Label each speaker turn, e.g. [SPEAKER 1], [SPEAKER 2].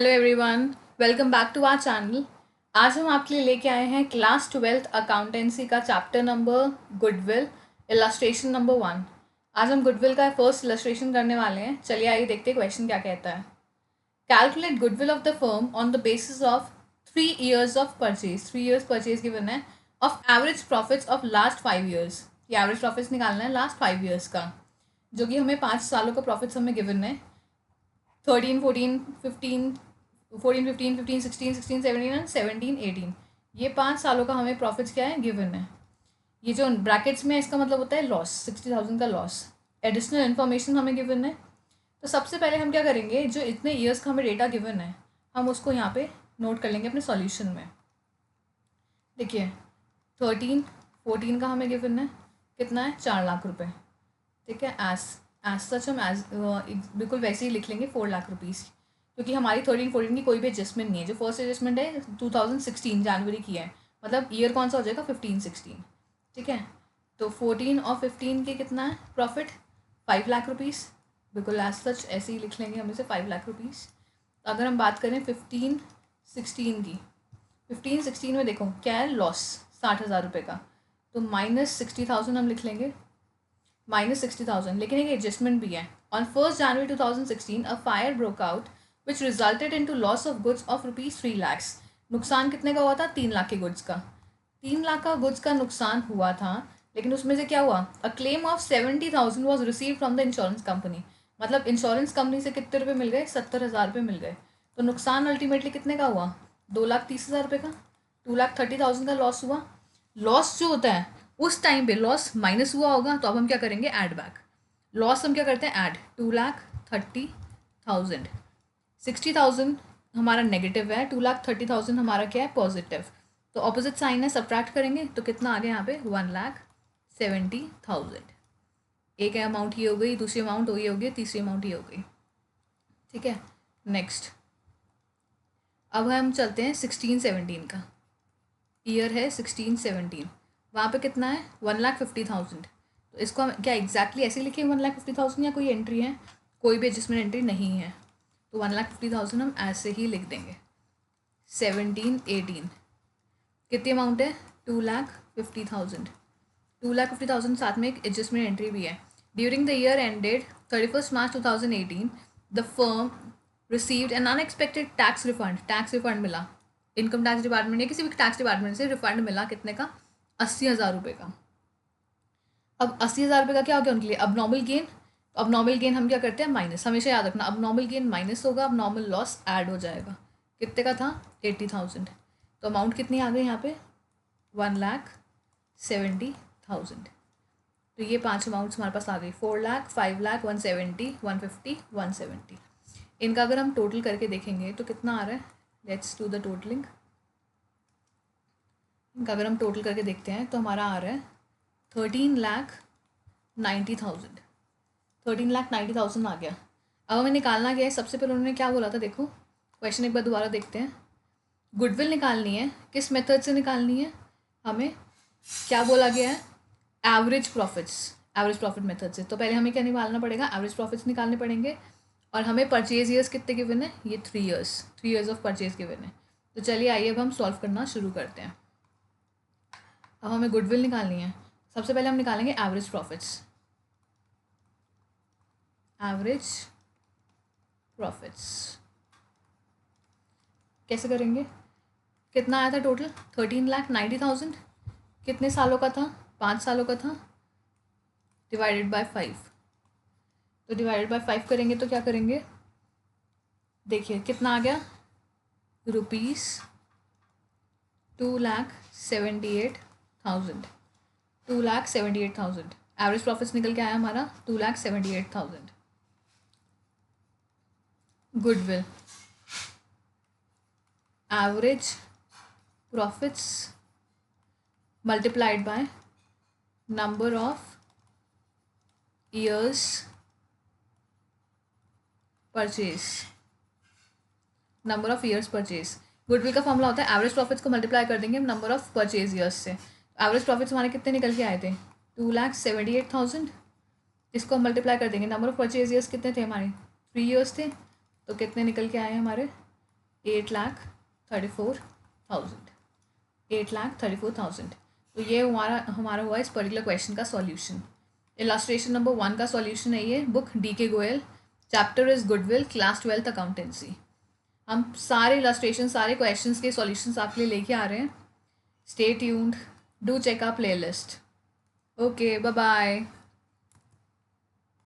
[SPEAKER 1] Hello everyone, welcome back to our channel. आज हम आपके लिए लेके आए हैं क्लास 12th अकाउंटेंसी का chapter number goodwill, illustration number 1। आज हम गुडविल का फर्स्ट इलस्ट्रेशन करने वाले हैं। चलिए आइए देखते हैं क्वेश्चन क्या कहता है। Calculate goodwill of the firm on the basis of 3 years of purchase. 3 years purchase given है of average profits of last 5 years। ये एवरेज प्रॉफिट्स निकालना है लास्ट 5 years का, जो कि हमें 5 सालों का प्रॉफिट्स हमें गिवन है। 13, 14, 15, 14, 15, 15, 16, 16, 17 एंड 17, 18। ये 5 सालों का हमें प्रॉफिट्स क्या है गिवन है। ये जो ब्रैकेट्स में इसका मतलब होता है लॉस, 60,000 का लॉस। एडिशनल इन्फॉर्मेशन हमें गिवन है। तो सबसे पहले हम क्या करेंगे, जो इतने ईयर्स का हमें डेटा गिवन है हम उसको यहाँ पे नोट कर लेंगे अपने सॉल्यूशन में। देखिए 13, 14 का हमें गिवन है कितना है, 4 लाख रुपए। ठीक है, एज सच हम बिल्कुल वैसे ही लिख लेंगे 4 लाख रुपीज़, क्योंकि हमारी 13, 14 की कोई भी एडजस्टमेंट नहीं है। जो फर्स्ट एडजस्टमेंट है 2016 जनवरी की है, मतलब ईयर कौन सा हो जाएगा, 15, 16। ठीक है, तो 14 और 15 के कितना है प्रॉफिट, 5 लाख रुपीज़। बिल्कुल एज सच ऐसे ही लिख लेंगे हम इसे, 5 लाख रुपीज़। अगर हम बात करें 15, 16 की, 15, 16 में देखो क्या है, लॉस 60,000 रुपये का, तो -60,000 हम लिख लेंगे, -60,000। लेकिन एक एडजस्टमेंट भी है। On 1 January 2016 a fire broke out which resulted in to loss of goods of ₹3 lakh. नुकसान कितने का हुआ था, 3 लाख के गुड्स का। 3 लाख का गुड्स का नुकसान हुआ था, लेकिन उसमें से क्या हुआ, a claim of 70,000 was receive from the insurance company. मतलब इंश्योरेंस कंपनी से कितने रुपये मिल गए, 70,000 रुपये मिल गए। तो नुकसान अल्टीमेटली कितने का हुआ, 2,30,000 रुपये का। 2,30,000 का लॉस हुआ। लॉस जो होता है उस टाइम पे लॉस माइनस हुआ होगा, तो अब हम क्या करेंगे, ऐड बैक। लॉस हम क्या करते हैं, ऐड 2,30,000। 60,000 हमारा नेगेटिव है, 2,30,000 हमारा क्या है, पॉजिटिव। तो ऑपोजिट साइन है, सब्ट्रैक्ट करेंगे तो कितना आ गया यहाँ पे, 1,70,000। एक अमाउंट ये हो गई, दूसरी अमाउंट ये हो गई, तीसरी अमाउंट ये हो गई। ठीक है, नेक्स्ट अब हम चलते हैं 16, 17 का। ईयर है 16, 17। वहाँ पे कितना है, 1,50,000। तो इसको हम क्या एग्जैक्टली ऐसे लिखें, 1,50,000, या कोई एंट्री है, कोई भी एडजस्टमेंट एंट्री नहीं है, तो 1,50,000 हम ऐसे ही लिख देंगे। 17, 18 कितनी अमाउंट है, 2,50,000। 2,50,000 साथ में एक एडजस्टमेंट एंट्री भी है। During the year ended 31 March 2018 the firm received an unexpected tax refund. Tax refund मिला, इनकम टैक्स डिपार्टमेंट या किसी भी टैक्स डिपार्टमेंट से रिफंड मिला, कितने का, 80,000 रुपये का। अब 80,000 रुपये का क्या हो गया उनके लिए, अब नॉर्मल गेन। तो अब नॉर्मल गेन हम क्या करते हैं, माइनस। हमेशा याद रखना, अब नॉर्मल गेन माइनस होगा, अब नॉर्मल लॉस ऐड हो जाएगा। कितने का था, 80,000। तो अमाउंट कितनी आ गई यहाँ पे, 1,70,000। तो ये 5 अमाउंट्स हमारे पास आ गई, 4 लाख, 5 लाख, 170, 150, 170। इनका अगर हम टोटल करके देखेंगे तो कितना आ रहा है, लेट्स डू द टोटलिंग। इनका अगर हम टोटल करके देखते हैं तो हमारा आ रहा है 13,90,000। 13,90,000 आ गया। अब हमें निकालना क्या है, सबसे पहले उन्होंने क्या बोला था, देखो क्वेश्चन एक बार दोबारा देखते हैं। गुडविल निकालनी है, किस मेथड से निकालनी है, हमें क्या बोला गया है, average profits, average profit method से। तो पहले हमें क्या निकालना पड़ेगा, एवरेज प्रॉफिट्स निकालने पड़ेंगे। और हमें परचेज ईयर्स कितने गिवन है, ये 3 years, 3 years of purchase given है। तो चलिए आइए अब हम सॉल्व करना शुरू करते हैं। अब हमें गुडविल निकालनी है। सबसे पहले हम निकालेंगे एवरेज प्रॉफिट्स। एवरेज प्रॉफिट्स कैसे करेंगे, कितना आया था टोटल, 13,90,000। कितने सालों का था, 5 सालों का था, डिवाइडेड बाय 5। तो डिवाइडेड बाय 5 करेंगे तो क्या करेंगे, देखिए कितना आ गया, रुपीज़ 2,78,000। 2,78,000 एवरेज प्रॉफिट्स निकल के आया हमारा, 2,78,000। Goodwill, average profits multiplied by number of years purchase. Number of years purchase, goodwill का फॉर्मूला होता है एवरेज प्रॉफिट्स को मल्टीप्लाई कर देंगे हम नंबर ऑफ परचेज ईयर्स से। एवरेज प्रॉफिट्स हमारे कितने निकल के आए थे, 2,78,000। इसको हम मल्टीप्लाई कर देंगे, नंबर ऑफ परचेज ईयर्स कितने थे हमारे, 3 years थे, तो कितने निकल के आए हमारे, 8,34,000, 8,34,000। तो ये हमारा हुआ इस पर्टिकुलर क्वेश्चन का सॉल्यूशन। इलास्ट्रेशन नंबर 1 का सॉल्यूशन है ये, book DK Goyal, chapter is goodwill, class 12th accountancy. हम सारे इलास्ट्रेशन, सारे क्वेश्चंस के सॉल्यूशंस आपके लिए लेके आ रहे हैं। Stay tuned, do check our playlist. Okay, bye bye.